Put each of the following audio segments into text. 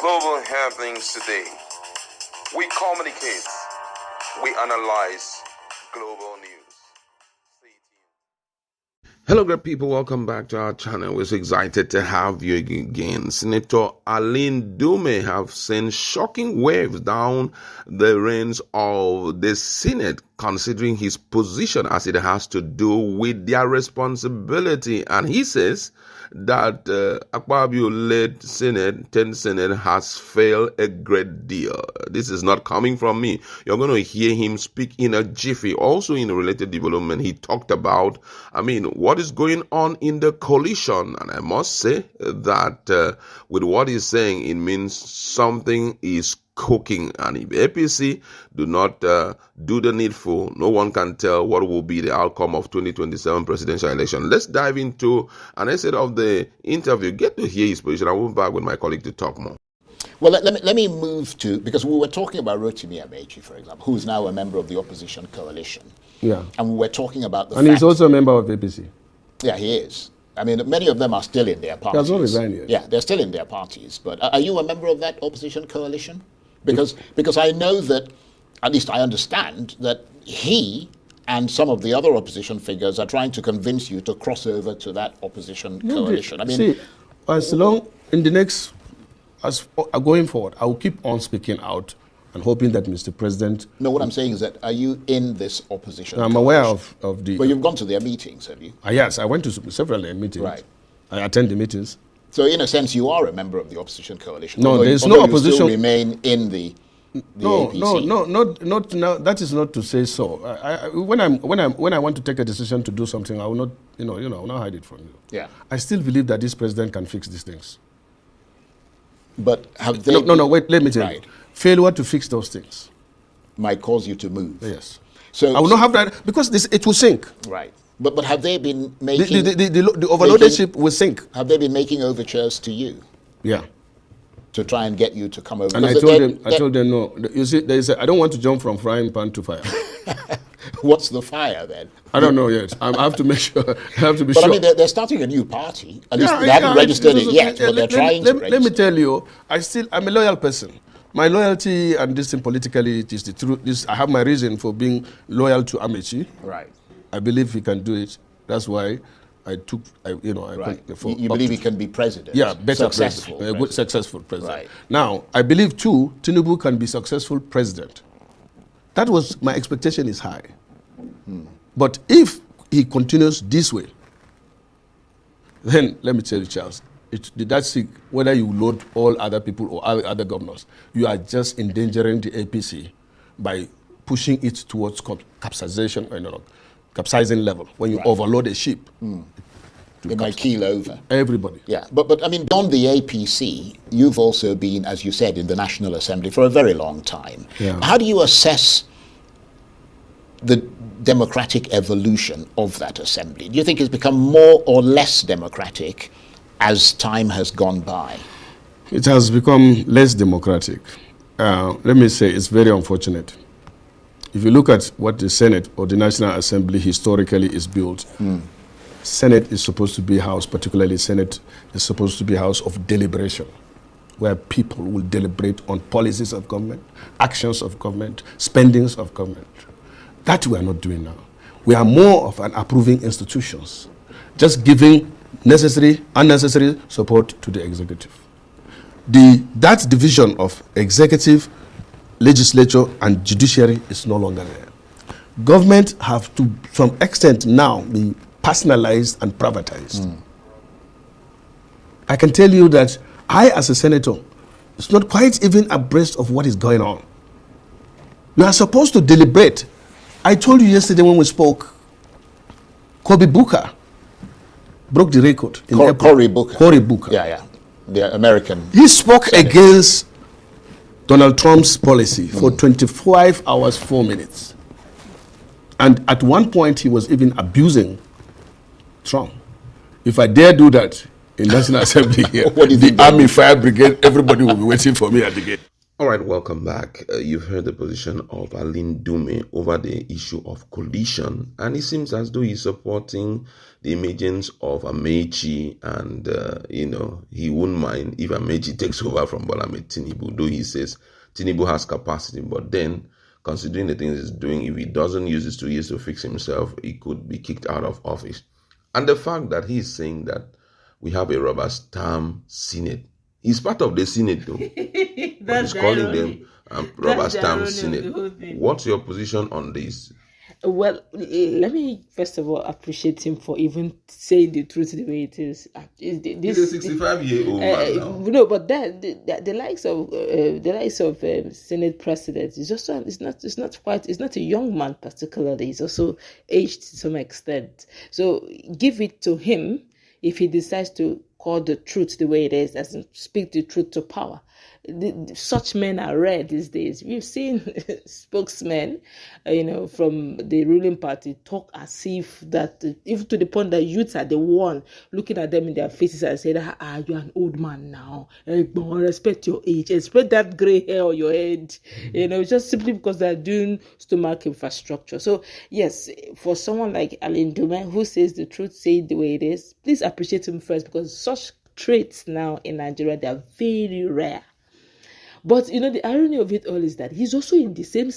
global happenings today. We communicate, we analyze global news. Hello, great people. Welcome back to our channel. We're so excited to have you again. Senator Aline Dume have sent shocking waves down the reins of the Senate, considering his position as it has to do with their responsibility. And he says that Akpabio-led Senate, 10th Senate, has failed a great deal. This is not coming from me. You're going to hear him speak in a jiffy. Also in a related development, he talked about, what is going on in the coalition. And I must say that with what he's saying, it means something is cooking. And if APC do not do the needful, no one can tell what will be the outcome of 2027 presidential election. Let's dive into an essay of the interview. Get to hear his position. I'll move back with my colleague to talk more. Well, let me move to, because we were talking about Rotimi Amechi, for example, who is now a member of the opposition coalition. Yeah. And we were talking about the And he's also a member of APC. Yeah, he is. Many of them are still in their parties. He has not resigned yet. Yeah, they're still in their parties. But are you a member of that opposition coalition? Because I know that, at least I understand, that he and some of the other opposition figures are trying to convince you to cross over to that opposition coalition. See, as long in the next, going forward, I will keep on speaking out and hoping that Mr. President... No, what I'm saying is that, are you in this opposition I'm coalition? aware of the... But you've gone to their meetings, have you? Yes, I went to several meetings. Right. I attend the meetings. So in a sense, you are a member of the opposition coalition. No, there's no opposition. You still remain in the APC. Not now. That is not to say so. When I want to take a decision to do something, I will not, I will not hide it from you. Yeah. I still believe that this president can fix these things. But have they? No. Wait. Let me tell you. Failure to fix those things might cause you to move. Yes. So I will not have that because it will sink. Right. But have they been making... The overloaded will sink. Have they been making overtures to you? Yeah. To try and get you to come over? And I told them no. You see, I don't want to jump from frying pan to fire. What's the fire then? I don't know yet. I have to make sure. I have to be sure. But they're starting a new party. At least they haven't registered it yet, but they're trying to register. Let me tell you, I'm a loyal person. My loyalty and this thing politically is the truth. I have my reason for being loyal to Amechi. Right. I believe he can do it. That's why I took, right. You believe he can be president? Yeah, better successful president. A good, successful president. Right. Now, I believe too, Tinubu can be successful president. That was, my expectation is high. But if he continues this way, then let me tell you, Charles, that's whether you load all other people or other governors, you are just endangering the APC by pushing it towards capsization, capsizing level. When you overload a ship, it might keel over. Everybody. Yeah, but beyond the APC, you've also been, as you said, in the National Assembly for a very long time. Yeah. How do you assess the democratic evolution of that assembly? Do you think it's become more or less democratic as time has gone by? It has become less democratic. Let me say it's very unfortunate. If you look at what the Senate or the National Assembly historically is built, Senate is supposed to be a house, particularly Senate is supposed to be a house of deliberation, where people will deliberate on policies of government, actions of government, spendings of government. That we are not doing now. We are more of an approving institutions, just giving necessary, unnecessary support to the executive. That division of executive, legislature, and judiciary is no longer there. Government have to some extent now be personalized and privatized. I can tell you that I, as a senator, is not quite even abreast of what is going on. You are supposed to deliberate. I told you yesterday when we spoke, Cory Booker broke the record. Cory Booker. Cory Booker. Yeah. The American. He spoke against Donald Trump's policy for 25 hours, 4 minutes. And at one point, he was even abusing Trump. If I dare do that in National Assembly here, the Army Fire Brigade, everybody will be waiting for me at the gate. All right, welcome back. You've heard the position of Aline Dume over the issue of coalition, and it seems as though he's supporting the emergence of Amechi, and he wouldn't mind if Amechi takes over from Bola Ahmed Tinubu, though he says Tinubu has capacity. But then, considering the things he's doing, if he doesn't use his 2 years to fix himself, he could be kicked out of office. And the fact that he's saying that we have a rubber stamp Senate. He's part of the Senate, though. But he's calling them rubber stamp Senate. What's your position on this? Well, let me first of all appreciate him for even saying the truth the way it is. He's a 65-year-old man now. No, but the likes of Senate presidents is also it's not a young man particularly. He's also aged to some extent. So give it to him if he decides to call the truth the way it is, as in speak the truth to power. Such men are rare these days. We've seen spokesmen, from the ruling party talk as if that, even to the point that youths are the one looking at them in their faces and saying, you're an old man now. Respect your age. Respect that gray hair on your head. Just simply because they're doing stomach infrastructure. So, yes, for someone like Alain Dume, who says the truth, say it the way it is, please appreciate him first, because such traits now in Nigeria, they are very rare. But, the irony of it all is that he's also in the same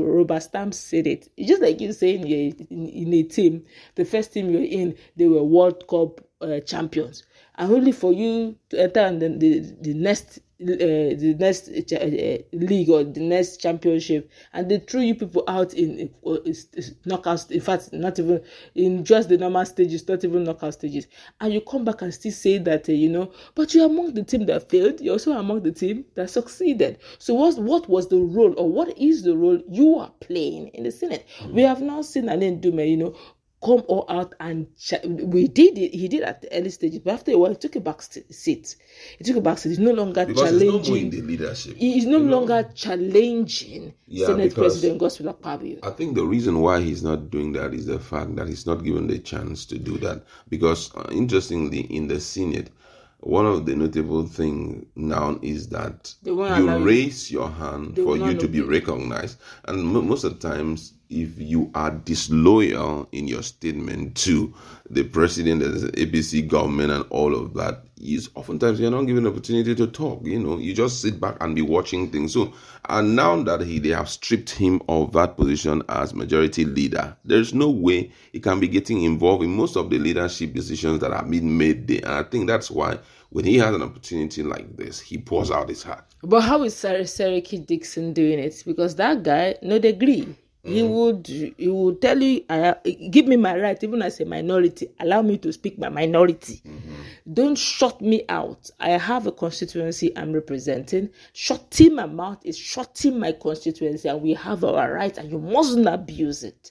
rubber stamp Senate. It's just like you saying you're in a team, the first team you're in, they were World Cup champions. And only for you to enter and then the next league or the next championship, and they threw you people out in knockouts. In fact, not even in just the normal stages, not even knockout stages, and you come back and still say that but you're among the team that failed. You're also among the team that succeeded. So what was the role, or what is the role you are playing in the Senate? We have now seen Alain Dume, come all out, and he did at the early stages, but after a while he took a back seat. He's no longer challenging. He's not in the leadership. He's no longer challenging Senate President Godswill Akpabio. I think the reason why he's not doing that is the fact that he's not given the chance to do that. Because interestingly, in the Senate, one of the notable things now is that you raise your hand for you to be recognized. And most of the times, if you are disloyal in your statement to the president, the APC government, and all of that, oftentimes you're not given an opportunity to talk. You just sit back and be watching things. So, and now that they have stripped him of that position as majority leader, there's no way he can be getting involved in most of the leadership decisions that are being made there. And I think that's why when he has an opportunity like this, he pours out his heart. But how is Seriki Dixon doing it? Because that guy, no degree. He would tell you, give me my right, even as a minority. Allow me to speak my minority. Don't shut me out. I have a constituency I'm representing. Shutting my mouth is shutting my constituency, and we have our right, and you mustn't abuse it.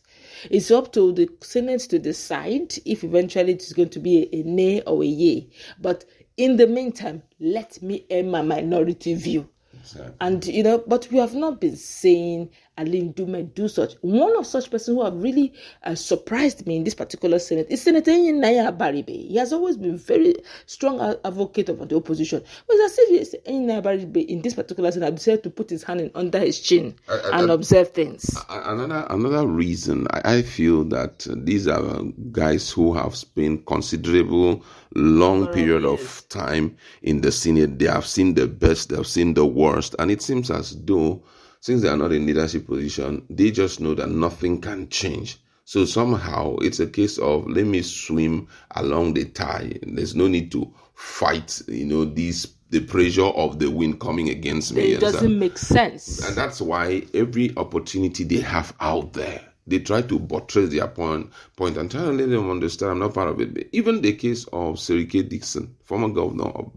It's up to the Senate to decide if eventually it is going to be a nay or a yay. But in the meantime, let me air my minority view. Exactly. And, but we have not been saying Alain Dume do such. One of such persons who have really surprised me in this particular Senate is Senator Naya Baribe. He has always been very strong advocate of the opposition. But as if Naya Baribe in this particular Senate decided to put his hand under his chin and observe things. Another reason I feel that these are guys who have spent considerable long period of time in the Senate. They have seen the best, they have seen the worst, and it seems as though since they are not in leadership position, they just know that nothing can change. So somehow it's a case of let me swim along the tide. There's no need to fight, the pressure of the wind coming against me. It doesn't make sense. And that's why every opportunity they have out there, they try to buttress their point and try to let them understand I'm not part of it. But even the case of Seriki Dixon, former governor of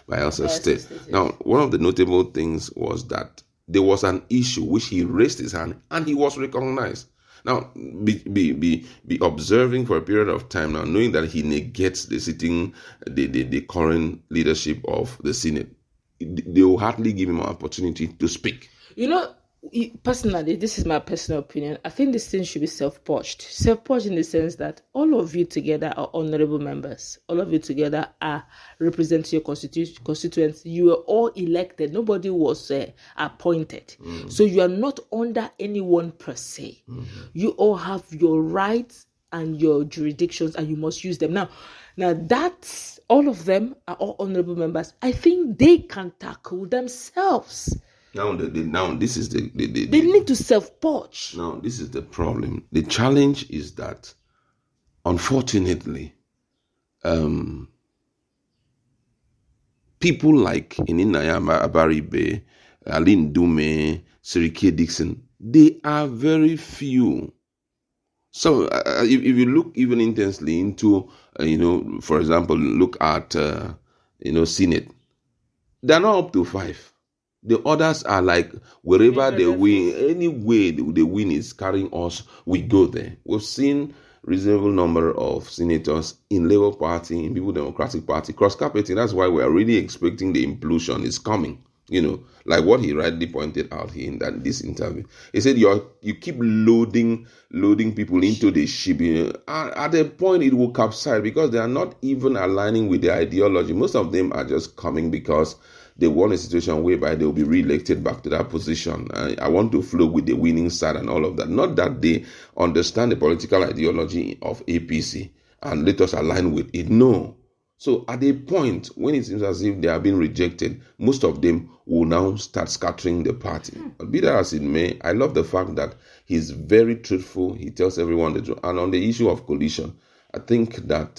Bayelsa State. Now, one of the notable things was that there was an issue which he raised his hand and he was recognized. Now, be observing for a period of time now, knowing that he negates the current leadership of the Senate. They will hardly give him an opportunity to speak. Personally, this is my personal opinion. I think this thing should be self-purged. Self-purged in the sense that all of you together are honorable members. All of you together are representing your constituents. You were all elected. Nobody was appointed. So you are not under anyone per se. You all have your rights and your jurisdictions, and you must use them. Now that all of them are all honorable members, I think they can tackle themselves. Now, this is they need to self-purge. Now, this is the problem. The challenge is that, unfortunately, people like Ininaya Abaribe, Aline Dume, Sirike Dixon, they are very few. So if you look even intensely into, for example, look at, Senate, they're not up to 5. The others are like, wherever they win, any way they win is carrying us, we go there. We've seen reasonable number of senators in Labour Party, in People Democratic Party, cross-carpeting. That's why we are really expecting the implosion is coming. Like what he rightly pointed out here in this interview. He said you keep loading people into the ship. At a point it will capsize because they are not even aligning with the ideology. Most of them are just coming because they want a situation whereby they will be re-elected back to that position. I want to flow with the winning side and all of that. Not that they understand the political ideology of APC and let us align with it. No. So at a point when it seems as if they are being rejected, most of them will now start scattering the party. But be that as it may, I love the fact that he's very truthful. He tells everyone the truth. And on the issue of coalition, I think that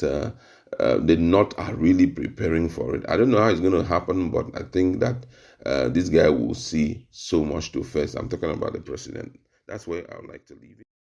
the North are really preparing for it. I don't know how it's going to happen, but I think that this guy will see so much to face. I'm talking about the president. That's where I would like to leave it.